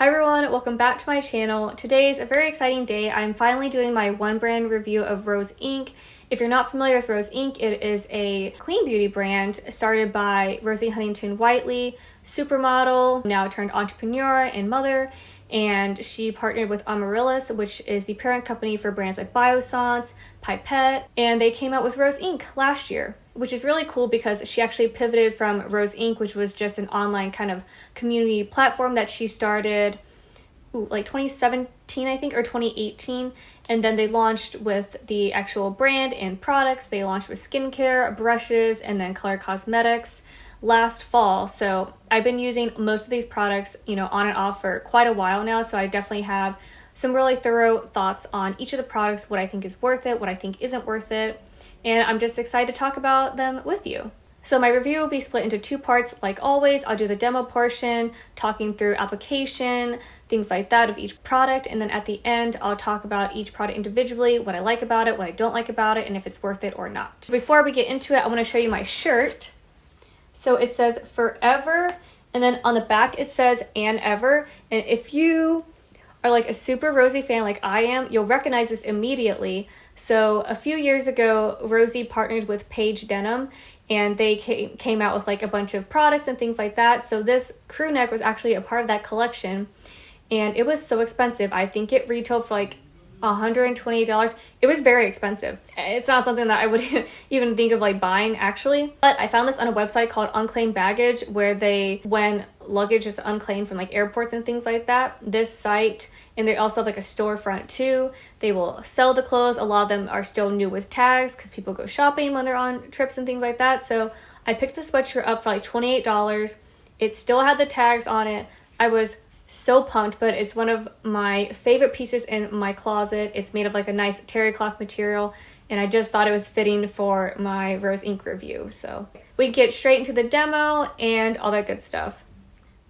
Hi everyone, welcome back to my channel. Today is a very exciting day. I'm finally doing my one brand review of Rose Inc. If you're not familiar with Rose Inc., it is a clean beauty brand started by Rosie Huntington Whiteley, supermodel, now turned entrepreneur and mother, and she partnered with Amrylis, which is the parent company for brands like Biossance, Pipette, and they came out with Rose Inc. last year, which is really cool because she actually pivoted from Rose Inc., which was just an online kind of community platform that she started like 2017, I think, or 2018. And then they launched with the actual brand and products. They launched with skincare, brushes, and then color cosmetics last fall. So I've been using most of these products, on and off for quite a while now. So I definitely have some really thorough thoughts on each of the products, what I think is worth it, what I think isn't worth it. And I'm just excited to talk about them with you. So my review will be split into two parts. Like always, I'll do the demo portion, talking through application, things like that of each product. And then at the end, I'll talk about each product individually, what I like about it, what I don't like about it, and if it's worth it or not. Before we get into it, I want to show you my shirt. So it says forever, and then on the back it says and ever. And if you are like a super Rosie fan like I am, you'll recognize this immediately. So a few years ago, Rosie partnered with Paige Denim, and they came out with like a bunch of products and things like that. So this crew neck was actually a part of that collection, and it was so expensive. I think it retailed for like $128. It was very expensive. It's not something that I would even think of like buying actually, but I found this on a website called Unclaimed Baggage, where when luggage is unclaimed from like airports and things like that, this site, and they also have like a storefront too. They will sell the clothes. A lot of them are still new with tags because people go shopping when they're on trips and things like that. So I picked the sweatshirt up for like $28. It still had the tags on it. I was so pumped, but it's one of my favorite pieces in my closet. It's made of like a nice terry cloth material, and I just thought it was fitting for my Rose Inc. review. So we get straight into the demo and all that good stuff.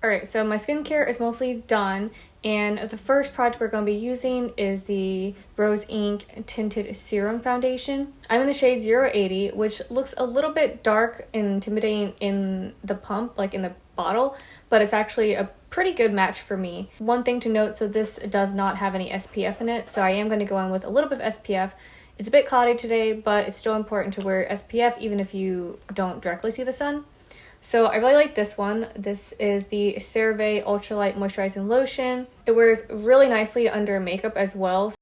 Alright, so my skincare is mostly done, and the first product we're going to be using is the Rose Inc. Tinted Serum Foundation. I'm in the shade 080, which looks a little bit dark and intimidating in the pump, like in the bottle, but it's actually a pretty good match for me. One thing to note, so this does not have any SPF in it, so I am going to go in with a little bit of SPF. It's a bit cloudy today, but it's still important to wear SPF even if you don't directly see the sun. So I really like this one. This is the CeraVe Ultralight Moisturizing Lotion. It wears really nicely under makeup as well.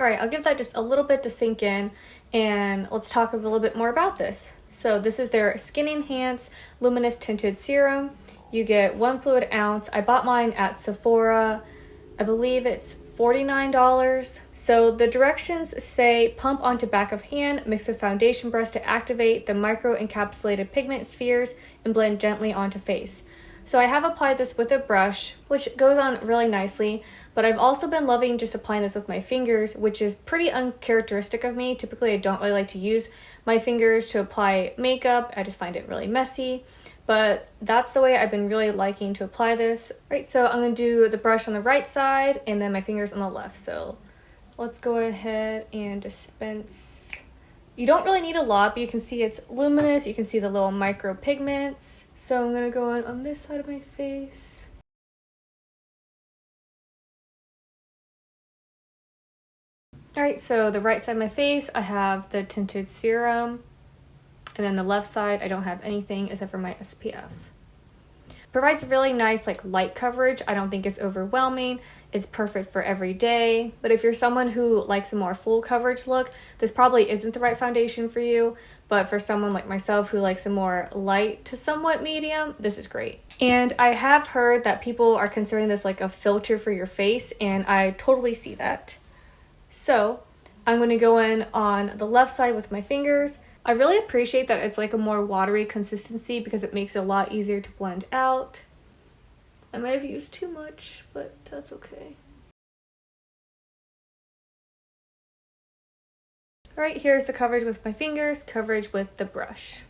Alright, I'll give that just a little bit to sink in, and let's talk a little bit more about this. So this is their Skin Enhance Luminous Tinted Serum. You get 1 fluid ounce. I bought mine at Sephora. I believe it's $49. So the directions say pump onto back of hand, mix with foundation brush to activate the micro encapsulated pigment spheres and blend gently onto face. So I have applied this with a brush, which goes on really nicely, but I've also been loving just applying this with my fingers, which is pretty uncharacteristic of me. Typically, I don't really like to use my fingers to apply makeup. I just find it really messy, but that's the way I've been really liking to apply this. Right, so I'm going to do the brush on the right side and then my fingers on the left. So let's go ahead and dispense. You don't really need a lot, but you can see it's luminous. You can see the little micro pigments. So I'm going to go in on this side of my face. Alright, so the right side of my face, I have the tinted serum. And then the left side, I don't have anything except for my SPF. Provides really nice light coverage. I don't think it's overwhelming. It's perfect for every day. But if you're someone who likes a more full coverage look, this probably isn't the right foundation for you. But for someone like myself who likes a more light to somewhat medium, this is great. And I have heard that people are considering this like a filter for your face, and I totally see that. So I'm going to go in on the left side with my fingers. I really appreciate that it's like a more watery consistency because it makes it a lot easier to blend out. I might have used too much, but that's okay. Alright, here's the coverage with my fingers, coverage with the brush.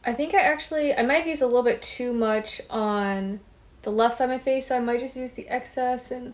I think I might have used a little bit too much on the left side of my face, so I might just use the excess and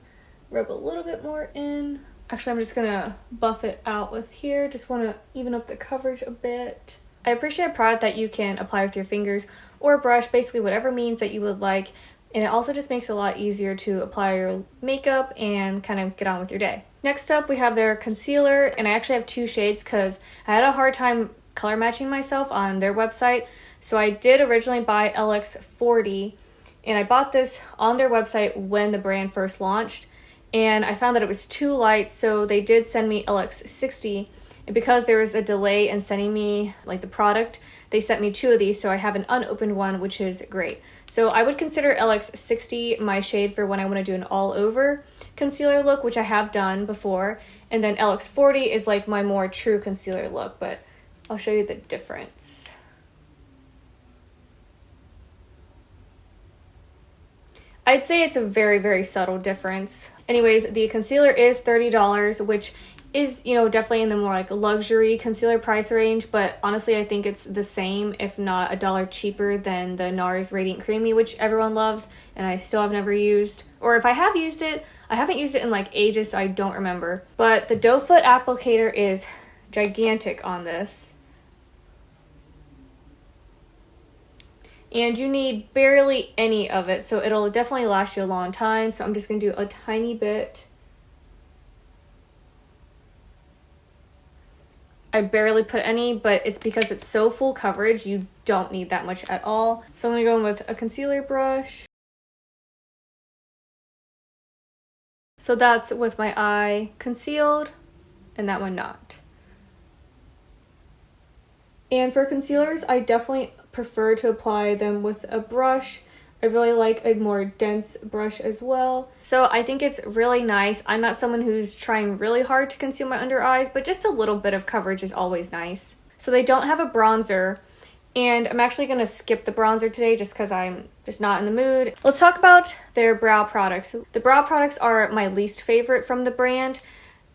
rub a little bit more in. Actually, I'm just gonna buff it out with here. Just want to even up the coverage a bit. I appreciate a product that you can apply with your fingers or a brush, basically whatever means that you would like. And it also just makes it a lot easier to apply your makeup and kind of get on with your day. Next up, we have their concealer, and I actually have two shades because I had a hard time color matching myself on their website. So I did originally buy LX40, and I bought this on their website when the brand first launched, and I found that it was too light, so they did send me LX60. And because there was a delay in sending me like the product, they sent me two of these, so I have an unopened one, which is great. So I would consider LX60 my shade for when I want to do an all-over concealer look, which I have done before. And then LX40 is like my more true concealer look, but I'll show you the difference. I'd say it's a very, very subtle difference. Anyways, the concealer is $30, which is, definitely in the more like luxury concealer price range, but honestly, I think it's the same, if not $1 cheaper than the NARS Radiant Creamy, which everyone loves, and I still have never used. Or if I have used it, I haven't used it in like ages, so I don't remember. But the doe foot applicator is gigantic on this. And you need barely any of it, so it'll definitely last you a long time. So I'm just going to do a tiny bit. I barely put any, but it's because it's so full coverage, you don't need that much at all. So I'm going to go in with a concealer brush. So that's with my eye concealed, and that one not. And for concealers, I definitely prefer to apply them with a brush. I really like a more dense brush as well. So I think it's really nice. I'm not someone who's trying really hard to conceal my under eyes, but just a little bit of coverage is always nice. So they don't have a bronzer, and I'm actually going to skip the bronzer today just because I'm just not in the mood. Let's talk about their brow products. The brow products are my least favorite from the brand,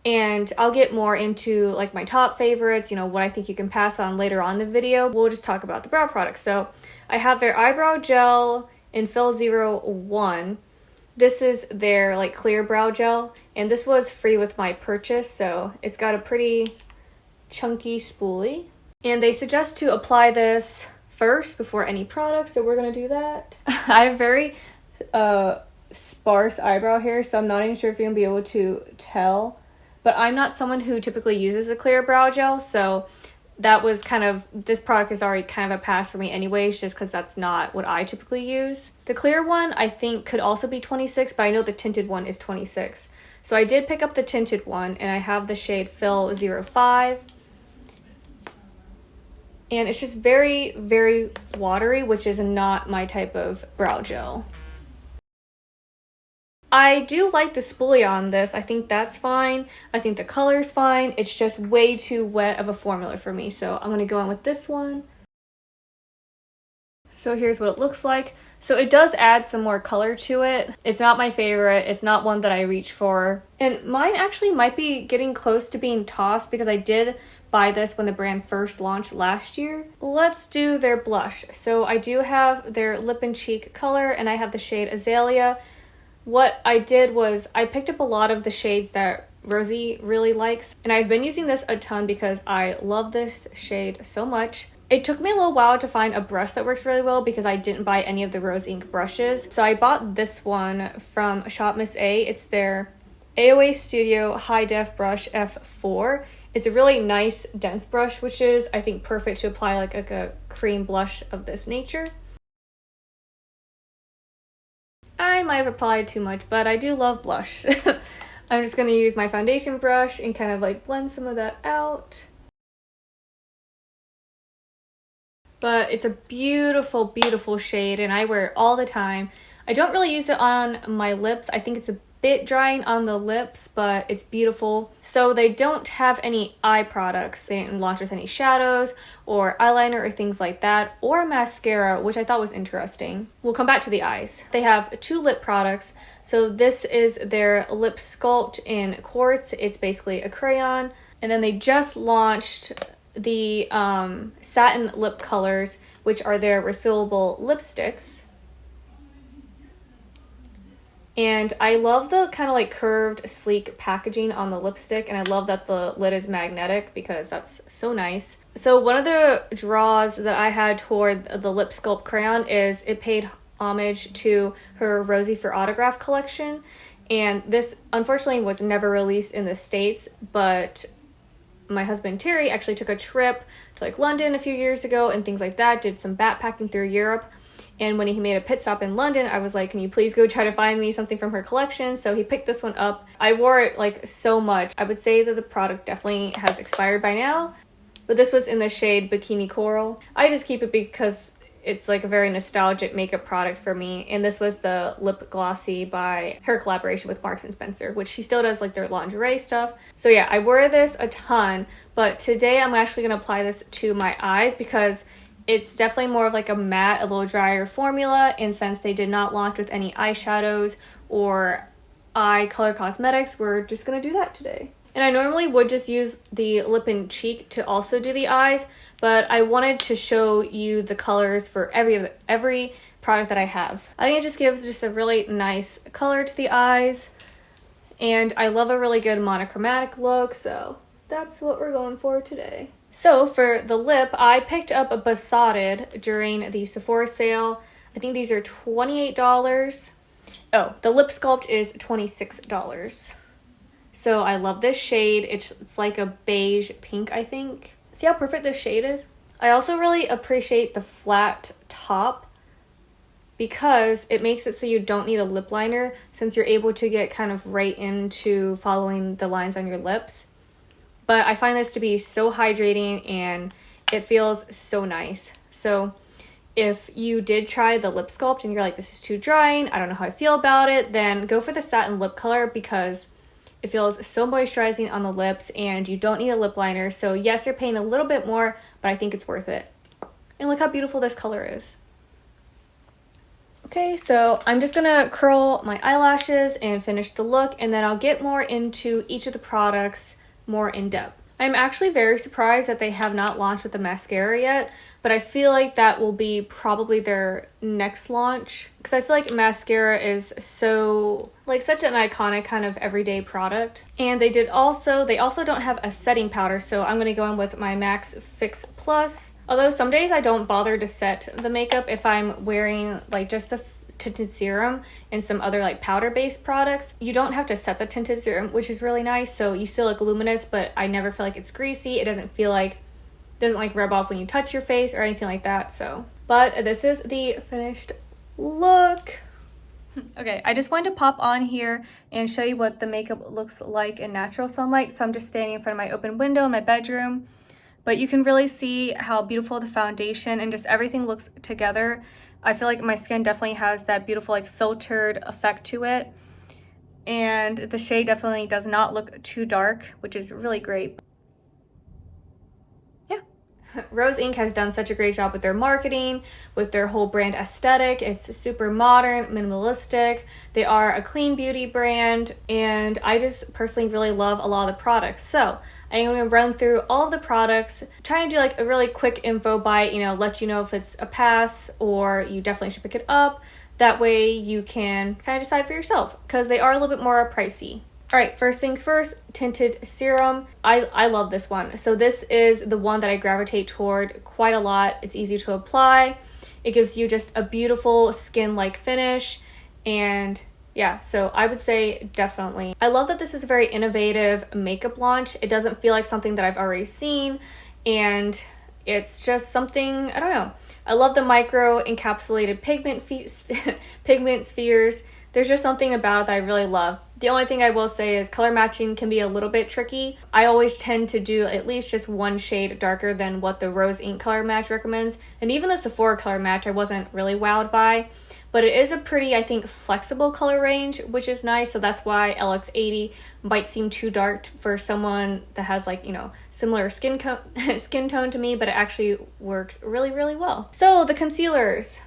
and I'll get more into like my top favorites, what I think you can pass on later on in the video. We'll just talk about the brow products. So I have their eyebrow gel in Fill 01. This is their like clear brow gel, and this was free with my purchase, so it's got a pretty chunky spoolie. And they suggest to apply this first before any product, so we're gonna do that. I have very sparse eyebrow hair, so I'm not even sure if you're gonna be able to tell, but I'm not someone who typically uses a clear brow gel, so that was this product is already kind of a pass for me anyways, just because that's not what I typically use. The clear one I think could also be 26, but I know the tinted one is 26. So I did pick up the tinted one, and I have the shade Fill 05. And it's just very, very watery, which is not my type of brow gel. I do like the spoolie on this. I think that's fine. I think the color's fine. It's just way too wet of a formula for me. So I'm going to go in with this one. So here's what it looks like. So it does add some more color to it. It's not my favorite. It's not one that I reach for. And mine actually might be getting close to being tossed because I did buy this when the brand first launched last year. Let's do their blush. So I do have their lip and cheek color, and I have the shade Azalea. What I did was I picked up a lot of the shades that Rosie really likes, and I've been using this a ton because I love this shade so much. It took me a little while to find a brush that works really well because I didn't buy any of the Rose Inc brushes. So I bought this one from Shop Miss A. It's their AOA Studio High Def Brush F4. It's a really nice dense brush, which is I think perfect to apply like a cream blush of this nature. I might have applied too much, but I do love blush. I'm just going to use my foundation brush and kind of like blend some of that out. But it's a beautiful, beautiful shade, and I wear it all the time. I don't really use it on my lips. I think it's a bit drying on the lips, but it's beautiful. So they don't have any eye products. They didn't launch with any shadows or eyeliner or things like that, or mascara, which I thought was interesting. We'll come back to the eyes. They have two lip products. So this is their Lip Sculpt in Quartz. It's basically a crayon. And then they just launched the satin lip colors, which are their refillable lipsticks. And I love the kind of like curved, sleek packaging on the lipstick, and I love that the lid is magnetic because that's so nice. So one of the draws that I had toward the Lip Sculpt crayon is it paid homage to her Rosie for Autograph collection. And this unfortunately was never released in the States, but my husband Terry actually took a trip to like London a few years ago and things like that, did some backpacking through Europe. And when he made a pit stop in London, I was like, can you please go try to find me something from her collection? So he picked this one up. I wore it like so much. I would say that the product definitely has expired by now, but this was in the shade Bikini Coral. I just keep it because it's like a very nostalgic makeup product for me. And this was the lip glossy by her collaboration with Marks and Spencer, which she still does like their lingerie stuff. So yeah, I wore this a ton, but today I'm actually going to apply this to my eyes because it's definitely more of like a matte, a little drier formula, and since they did not launch with any eyeshadows or eye color cosmetics, we're just gonna do that today. And I normally would just use the lip and cheek to also do the eyes, but I wanted to show you the colors for every product that I have. I think it just gives just a really nice color to the eyes, and I love a really good monochromatic look, so that's what we're going for today. So for the lip, I picked up a Biossance during the Sephora sale. I think these are $28. Oh, the lip sculpt is $26. So I love this shade. It's like a beige pink, I think. See how perfect this shade is? I also really appreciate the flat top because it makes it so you don't need a lip liner since you're able to get kind of right into following the lines on your lips. But I find this to be so hydrating and it feels so nice. So if you did try the lip sculpt and you're like, this is too drying, I don't know how I feel about it, then go for the satin lip color because it feels so moisturizing on the lips and you don't need a lip liner. So yes, you're paying a little bit more, but I think it's worth it. And look how beautiful this color is. Okay, so I'm just gonna curl my eyelashes and finish the look, and then I'll get more into each of the products more in depth. I'm actually very surprised that they have not launched with the mascara yet, but I feel like that will be probably their next launch because I feel like mascara is so like such an iconic kind of everyday product. And they also don't have a setting powder, so I'm going to go in with my MAC Fix Plus. Although some days I don't bother to set the makeup if I'm wearing like just the tinted serum and some other like powder-based products. You don't have to set the tinted serum, which is really nice, so you still look luminous, but I never feel like it's greasy. It doesn't like rub off when you touch your face or anything like that. So, but this is the finished look. Okay, I just wanted to pop on here and show you what the makeup looks like in natural sunlight. So I'm just standing in front of my open window in my bedroom, but you can really see how beautiful the foundation and just everything looks together. I feel like my skin definitely has that beautiful like filtered effect to it. And the shade definitely does not look too dark, which is really great. Yeah. Rose Inc. has done such a great job with their marketing, with their whole brand aesthetic. It's super modern, minimalistic. They are a clean beauty brand, and I just personally really love a lot of the products. So I'm going to run through all of the products, try and do like a really quick info bite, let you know if it's a pass or you definitely should pick it up. That way you can kind of decide for yourself because they are a little bit more pricey. All right, first things first, Tinted Serum. I love this one. So this is the one that I gravitate toward quite a lot. It's easy to apply. It gives you just a beautiful skin-like finish, and yeah, so I would say definitely. I love that this is a very innovative makeup launch. It doesn't feel like something that I've already seen, and it's just something, I don't know. I love the micro encapsulated pigment spheres. There's just something about it that I really love. The only thing I will say is color matching can be a little bit tricky. I always tend to do at least just one shade darker than what the Rose Inc. color match recommends. And even the Sephora color match I wasn't really wowed by. But it is a pretty, I think, flexible color range, which is nice. So that's why LX80 might seem too dark for someone that has like, similar skin tone to me, but it actually works really, really well. So the concealers.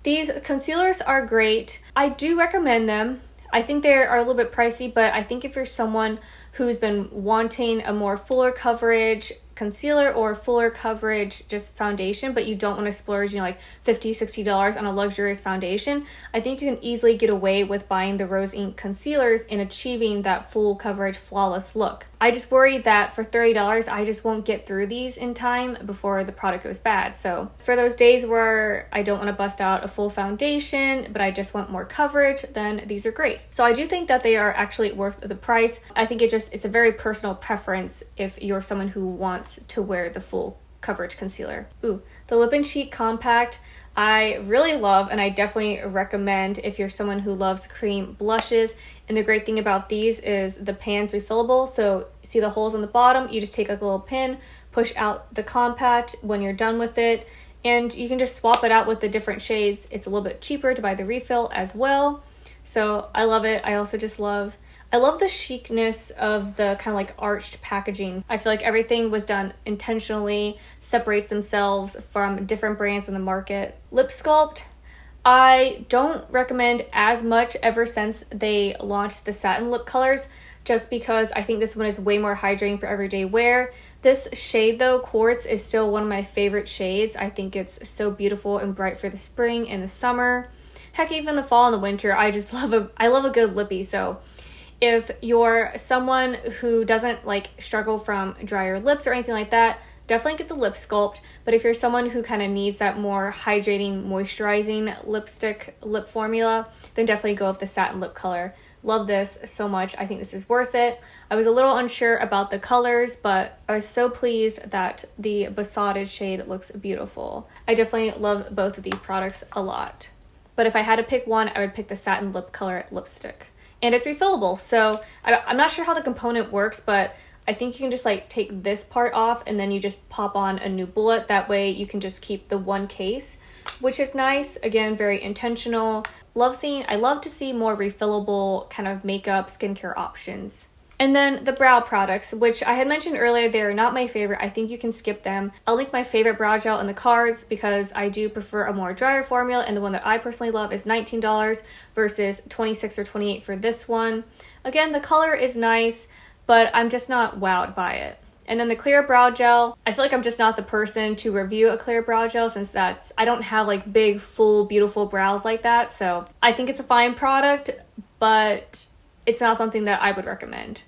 These concealers are great. I do recommend them. I think they are a little bit pricey, but I think if you're someone who's been wanting a more fuller coverage concealer or fuller coverage just foundation, but you don't want to splurge, you know, like $50-$60 on a luxurious foundation, I think you can easily get away with buying the Rose Inc concealers and achieving that full coverage flawless look. I just worry that for $30 I just won't get through these in time before the product goes bad. So for those days where I don't want to bust out a full foundation but I just want more coverage, then these are great. So I do think that they are actually worth the price. I think it's a very personal preference if you're someone who wants to wear the full coverage concealer. Ooh, the Lip and Cheek Compact I really love, and I definitely recommend if you're someone who loves cream blushes. And the great thing about these is the pan's refillable, so see the holes on the bottom, you just take a little pin, push out the compact when you're done with it, and you can just swap it out with the different shades. It's a little bit cheaper to buy the refill as well, so I love it. I also just love the chicness of the kind of like arched packaging. I feel like everything was done intentionally, separates themselves from different brands in the market. Lip Sculpt, I don't recommend as much ever since they launched the satin lip colors, just because I think this one is way more hydrating for everyday wear. This shade though, Quartz, is still one of my favorite shades. I think it's so beautiful and bright for the spring and the summer. Heck, even the fall and the winter, I love a good lippy. So if you're someone who doesn't like struggle from drier lips or anything like that, definitely get the Lip Sculpt. But if you're someone who kind of needs that more hydrating, moisturizing lip formula, then definitely go with the satin lip color. Love this so much. I think this is worth it. I was a little unsure about the colors, but I was so pleased that the Besotted shade looks beautiful. I definitely love both of these products a lot. But if I had to pick one, I would pick the satin lip color lipstick. And it's refillable, so I'm not sure how the component works, but I think you can just like take this part off and then you just pop on a new bullet. That way you can just keep the one case, which is nice. Again, very intentional. I love to see more refillable kind of makeup, skincare options. And then the brow products, which I had mentioned earlier, they're not my favorite. I think you can skip them. I'll link my favorite brow gel in the cards because I do prefer a more drier formula, and the one that I personally love is $19 versus $26 or $28 for this one. Again, the color is nice, but I'm just not wowed by it. And then the clear brow gel, I feel like I'm just not the person to review a clear brow gel since I don't have like big, full, beautiful brows like that. So I think it's a fine product, but it's not something that I would recommend.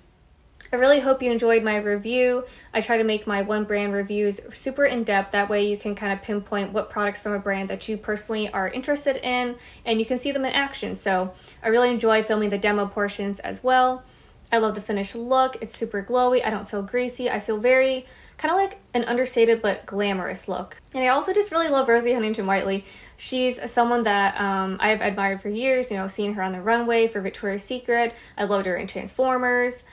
I really hope you enjoyed my review. I try to make my one brand reviews super in-depth. That way you can kind of pinpoint what products from a brand that you personally are interested in, and you can see them in action. So I really enjoy filming the demo portions as well. I love the finished look. It's super glowy. I don't feel greasy. I feel very kind of like an understated but glamorous look. And I also just really love Rosie Huntington Whiteley. She's someone that I have admired for years, you know, seeing her on the runway for Victoria's Secret. I loved her in Transformers.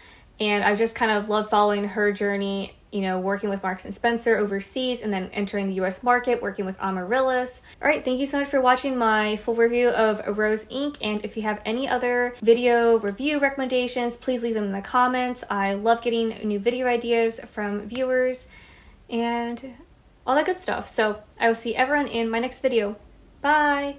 And I've just kind of loved following her journey, you know, working with Marks & Spencer overseas and then entering the US market, working with Amrylis. All right, thank you so much for watching my full review of Rose Inc. And if you have any other video review recommendations, please leave them in the comments. I love getting new video ideas from viewers and all that good stuff. So I will see everyone in my next video. Bye!